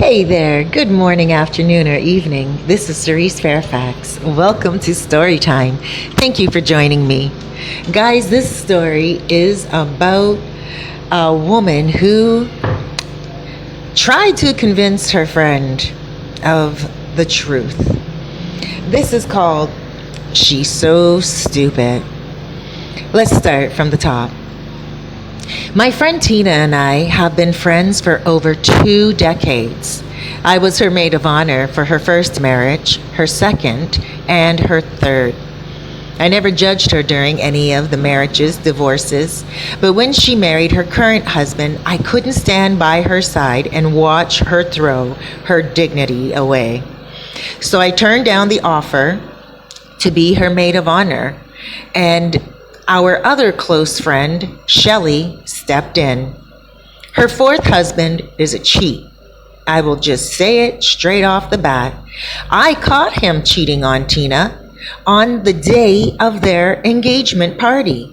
Hey there, good morning, afternoon, or evening. This is Cerise Fairfax. Welcome to Storytime. Thank you for joining me. Guys, this story is about a woman who tried to convince her friend of the truth. This is called She's So Stupid. Let's start from the top. My friend Tina and I have been friends for over 2 decades. I was her maid of honor for her first marriage, her second, and her third. I never judged her during any of the marriages, divorces, but when she married her current husband, I couldn't stand by her side and watch her throw her dignity away. So I turned down the offer to be her maid of honor, and our other close friend, Shelley, stepped in. Her fourth husband is a cheat. I will just say it straight off the bat. I caught him cheating on Tina on the day of their engagement party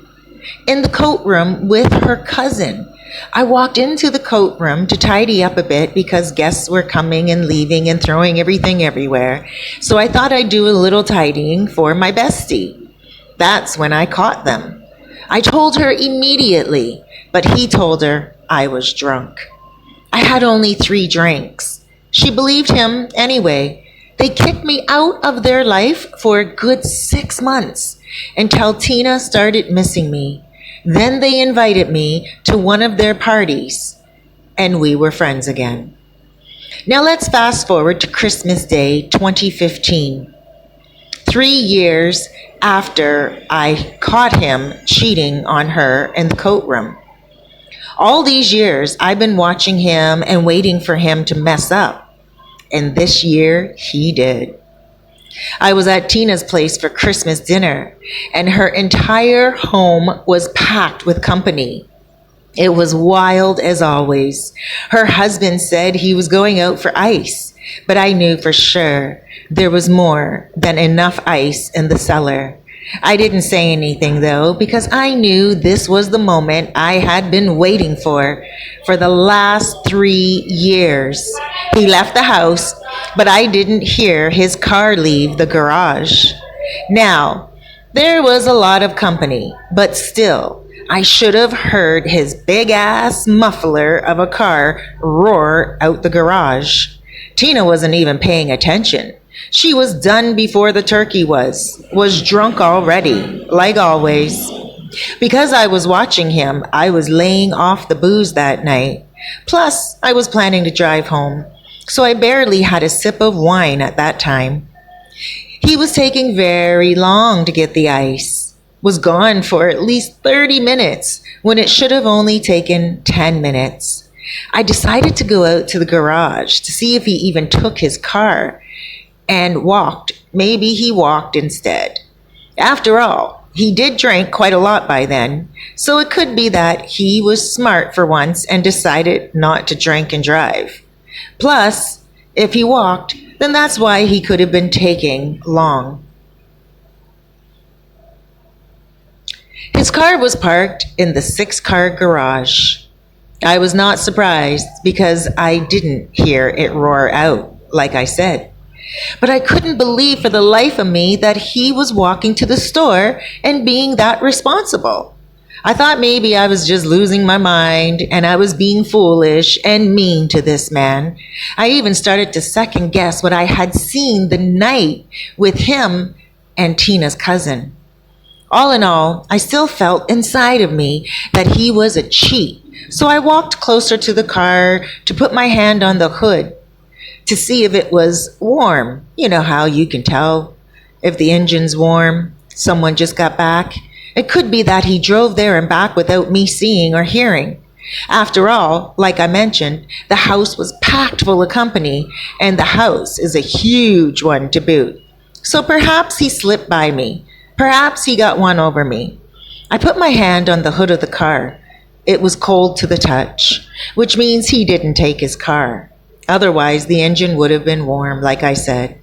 in the coat room with her cousin. I walked into the coat room to tidy up a bit because guests were coming and leaving and throwing everything everywhere. So I thought I'd do a little tidying for my bestie. That's when I caught them. I told her immediately, but he told her I was drunk. I had only 3 drinks. She believed him anyway. They kicked me out of their life for a good 6 months until Tina started missing me. Then they invited me to one of their parties, and we were friends again. Now let's fast forward to Christmas Day 2015. 3 years after I caught him cheating on her in the coat room. All these years, I've been watching him and waiting for him to mess up. And this year, he did. I was at Tina's place for Christmas dinner, and her entire home was packed with company. It was wild as always. Her husband said he was going out for ice, but I knew for sure there was more than enough ice in the cellar. I didn't say anything though, because I knew this was the moment I had been waiting for the last 3 years. He left the house, but I didn't hear his car leave the garage. Now, there was a lot of company, but still, I should have heard his big ass muffler of a car roar out the garage. Tina wasn't even paying attention. She was done before the turkey was drunk already, like always. Because I was watching him, I was laying off the booze that night. Plus, I was planning to drive home, so I barely had a sip of wine at that time. He was taking very long to get the ice. Was gone for at least 30 minutes when it should have only taken 10 minutes. I decided to go out to the garage to see if he even took his car and walked. Maybe he walked instead. After all, he did drink quite a lot by then, so it could be that he was smart for once and decided not to drink and drive. Plus, if he walked, then that's why he could have been taking long. His car was parked in the 6-car garage. I was not surprised because I didn't hear it roar out, like I said. But I couldn't believe for the life of me that he was walking to the store and being that responsible. I thought maybe I was just losing my mind and I was being foolish and mean to this man. I even started to second guess what I had seen the night with him and Tina's cousin. All in all, I still felt inside of me that he was a cheat. So I walked closer to the car to put my hand on the hood to see if it was warm. You know how you can tell if the engine's warm, someone just got back. It could be that he drove there and back without me seeing or hearing. After all, like I mentioned, the house was packed full of company, and the house is a huge one to boot. So perhaps he slipped by me. Perhaps he got one over me. I put my hand on the hood of the car. It was cold to the touch, which means he didn't take his car. Otherwise, the engine would have been warm, like I said.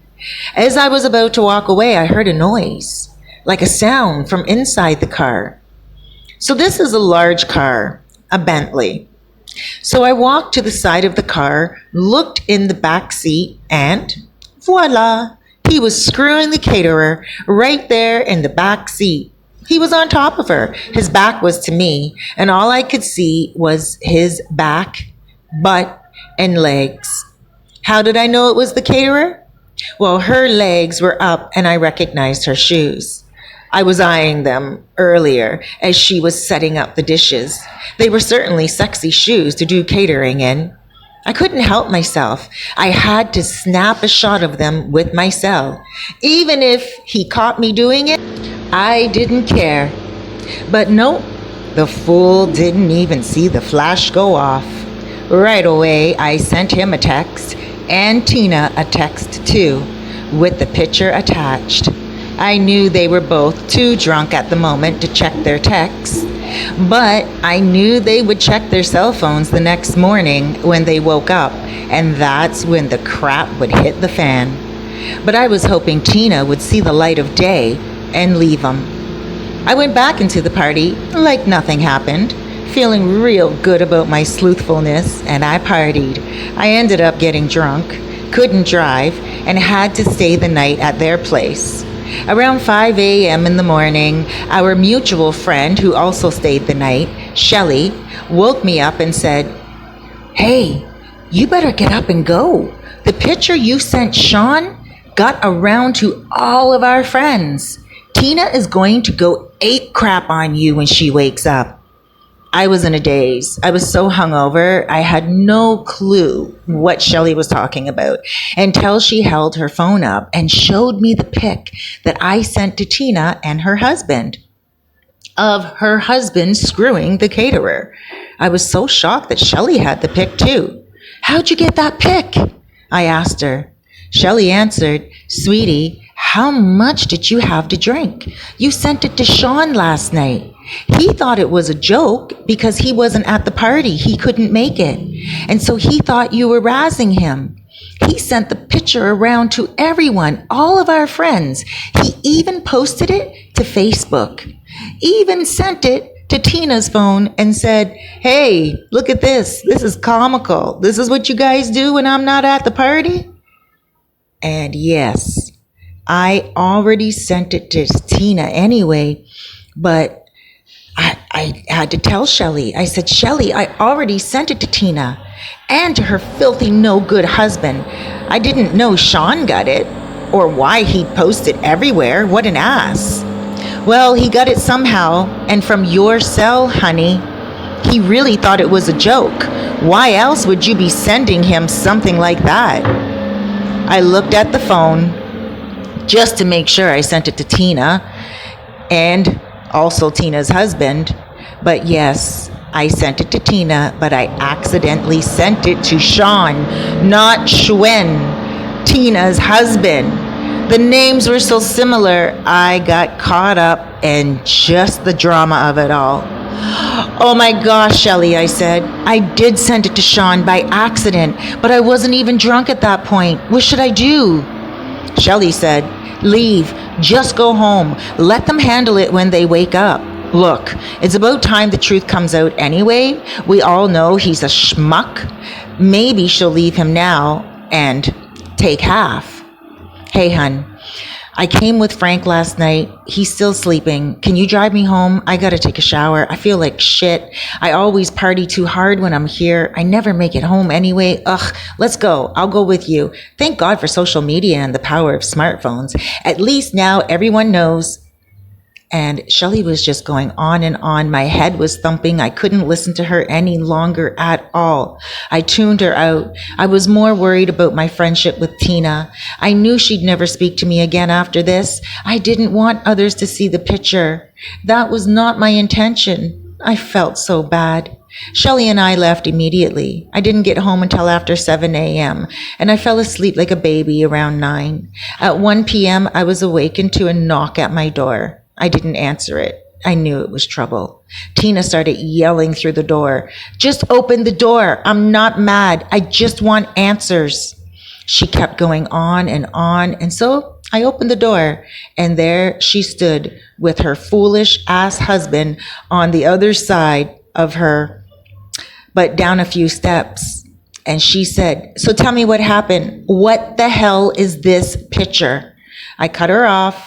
As I was about to walk away, I heard a noise, like a sound from inside the car. So this is a large car, a Bentley. So I walked to the side of the car, looked in the back seat, and voila, he was screwing the caterer right there in the back seat. He was on top of her. His back was to me, and all I could see was his back, butt, and legs. How did I know it was the caterer? Well, her legs were up and I recognized her shoes. I was eyeing them earlier as she was setting up the dishes. They were certainly sexy shoes to do catering in. I couldn't help myself. I had to snap a shot of them with my cell. Even if he caught me doing it, I didn't care. But no, the fool didn't even see the flash go off. Right away, I sent him a text and Tina a text too, with the picture attached. I knew they were both too drunk at the moment to check their texts, but I knew they would check their cell phones the next morning when they woke up, and that's when the crap would hit the fan. But I was hoping Tina would see the light of day and leave them. I went back into the party like nothing happened, feeling real good about my sleuthfulness, and I partied. I ended up getting drunk, couldn't drive, and had to stay the night at their place. Around 5 a.m. in the morning, our mutual friend who also stayed the night, Shelley, woke me up and said, "Hey, you better get up and go. The picture you sent Sean got around to all of our friends. Tina is going to go ape crap on you when she wakes up." I was in a daze. I was so hungover, I had no clue what Shelley was talking about until she held her phone up and showed me the pic that I sent to Tina and her husband, of her husband screwing the caterer. I was so shocked that Shelley had the pic too. "How'd you get that pic?" I asked her. Shelley answered, "Sweetie, how much did you have to drink? You sent it to Sean last night. He thought it was a joke because he wasn't at the party. He couldn't make it. And so he thought you were razzing him. He sent the picture around to everyone, all of our friends. He even posted it to Facebook. Even sent it to Tina's phone and said, 'Hey, look at this. This is comical. This is what you guys do when I'm not at the party.'" And yes, I already sent it to Tina anyway, but I had to tell Shelley. I said, "Shelley, I already sent it to Tina and to her filthy no good husband. I didn't know Sean got it or why he'd post it everywhere. What an ass." "Well, he got it somehow, and from your cell, honey. He really thought it was a joke. Why else would you be sending him something like that?" I looked at the phone just to make sure I sent it to Tina and also Tina's husband. But yes, I sent it to Tina, but I accidentally sent it to Sean, not Schwen, Tina's husband. The names were so similar, I got caught up in just the drama of it all. "Oh my gosh, Shelley," I said. "I did send it to Sean by accident, but I wasn't even drunk at that point. What should I do?" Shelley said, "Leave. Just go home. Let them handle it when they wake up. Look, it's about time the truth comes out anyway. We all know he's a schmuck. Maybe she'll leave him now and take half." "Hey, hun, I came with Frank last night. He's still sleeping. Can you drive me home? I gotta take a shower. I feel like shit. I always party too hard when I'm here. I never make it home anyway. Ugh, let's go. I'll go with you. Thank God for social media and the power of smartphones. At least now everyone knows." And Shelley was just going on and on. My head was thumping. I couldn't listen to her any longer at all. I tuned her out. I was more worried about my friendship with Tina. I knew she'd never speak to me again after this. I didn't want others to see the picture. That was not my intention. I felt so bad. Shelley and I left immediately. I didn't get home until after 7 a.m., and I fell asleep like a baby around 9. At 1 p.m., I was awakened to a knock at my door. I didn't answer it. I knew it was trouble. Tina started yelling through the door. "Just open the door. I'm not mad. I just want answers." She kept going on, and so I opened the door, and there she stood with her foolish ass husband on the other side of her but down a few steps. And she said, "So tell me what happened. What the hell is this picture?" I cut her off.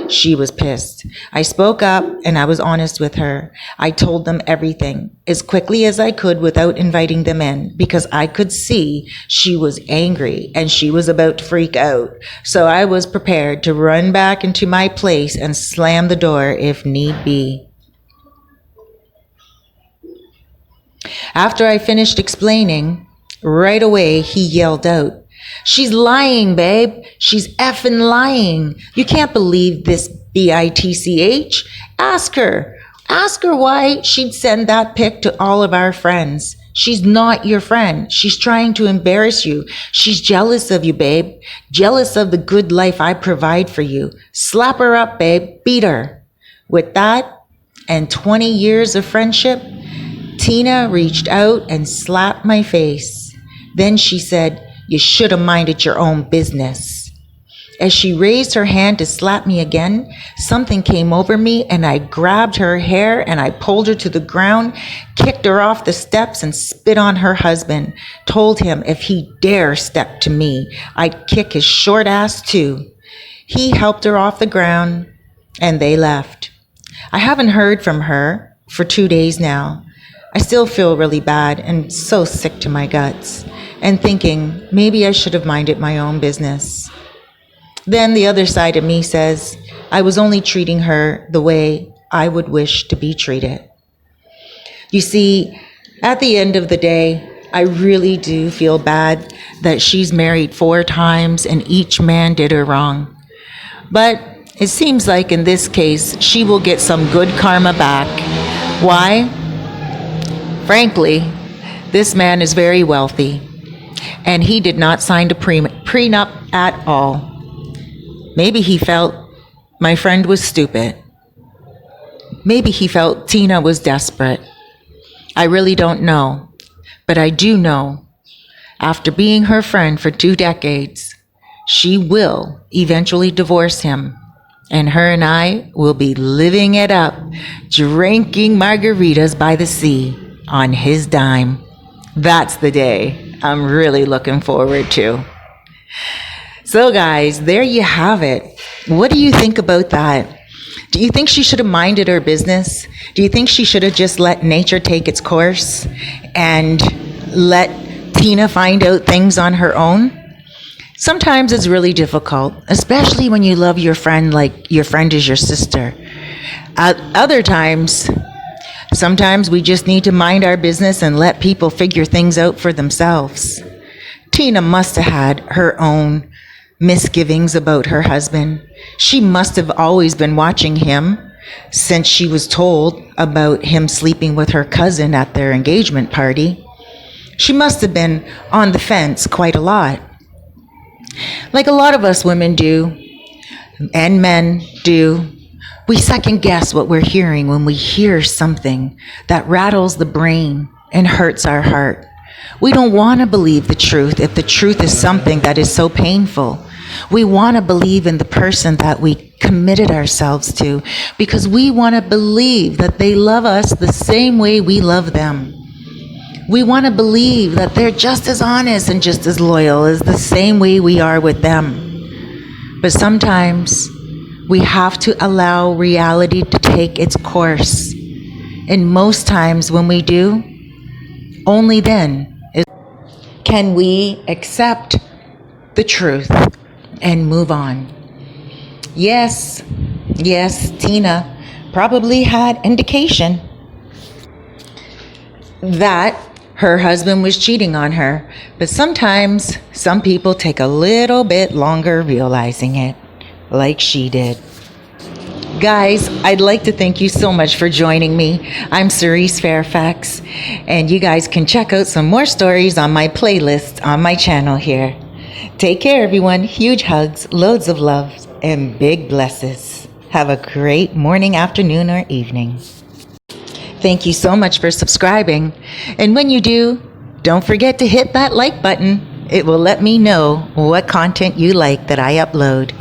She was pissed. I spoke up and I was honest with her. I told them everything as quickly as I could without inviting them in, because I could see she was angry and she was about to freak out. So I was prepared to run back into my place and slam the door if need be. After I finished explaining, right away he yelled out, "She's lying, babe. She's effing lying. You can't believe this bitch. Ask her. Ask her why she'd send that pic to all of our friends. She's not your friend. She's trying to embarrass you. She's jealous of you, babe. Jealous of the good life I provide for you. Slap her up, babe. Beat her." With that and 20 years of friendship, Tina reached out and slapped my face. Then she said, "You should have minded your own business." As she raised her hand to slap me again, something came over me and I grabbed her hair and I pulled her to the ground, kicked her off the steps and spit on her husband, told him if he dare step to me, I'd kick his short ass too. He helped her off the ground and they left. I haven't heard from her for 2 days now. I still feel really bad and so sick to my guts, and thinking maybe I should have minded my own business. Then the other side of me says I was only treating her the way I would wish to be treated. You see, at the end of the day, I really do feel bad that she's married 4 times and each man did her wrong. But it seems like in this case, she will get some good karma back. Why? Frankly, this man is very wealthy, and he did not sign a prenup at all. Maybe he felt my friend was stupid. Maybe he felt Tina was desperate. I really don't know, but I do know, after being her friend for 2 decades, she will eventually divorce him, and her and I will be living it up, drinking margaritas by the sea on his dime. That's the day I'm really looking forward to. So guys, there you have it. What do you think about that? Do you think she should have minded her business? Do you think she should have just let nature take its course and let Tina find out things on her own? Sometimes it's really difficult, especially when you love your friend like your friend is your sister. Other times, sometimes we just need to mind our business and let people figure things out for themselves. Tina must have had her own misgivings about her husband. She must have always been watching him since she was told about him sleeping with her cousin at their engagement party. She must have been on the fence quite a lot. Like a lot of us women do, and men do, we second guess what we're hearing when we hear something that rattles the brain and hurts our heart. We don't want to believe the truth if the truth is something that is so painful. We want to believe in the person that we committed ourselves to because we want to believe that they love us the same way we love them. We want to believe that they're just as honest and just as loyal as the same way we are with them. But sometimes we have to allow reality to take its course. And most times when we do, only then can we accept the truth and move on. Yes, Tina probably had indication that her husband was cheating on her, but sometimes some people take a little bit longer realizing it, like she did. Guys, I'd like to thank you so much for joining me. I'm Cerise Fairfax, and you guys can check out some more stories on my playlist on my channel here. Take care, everyone. Huge hugs, loads of love, and big blesses. Have a great morning, afternoon, or evening. Thank you so much for subscribing. And when you do, don't forget to hit that like button. It will let me know what content you like that I upload.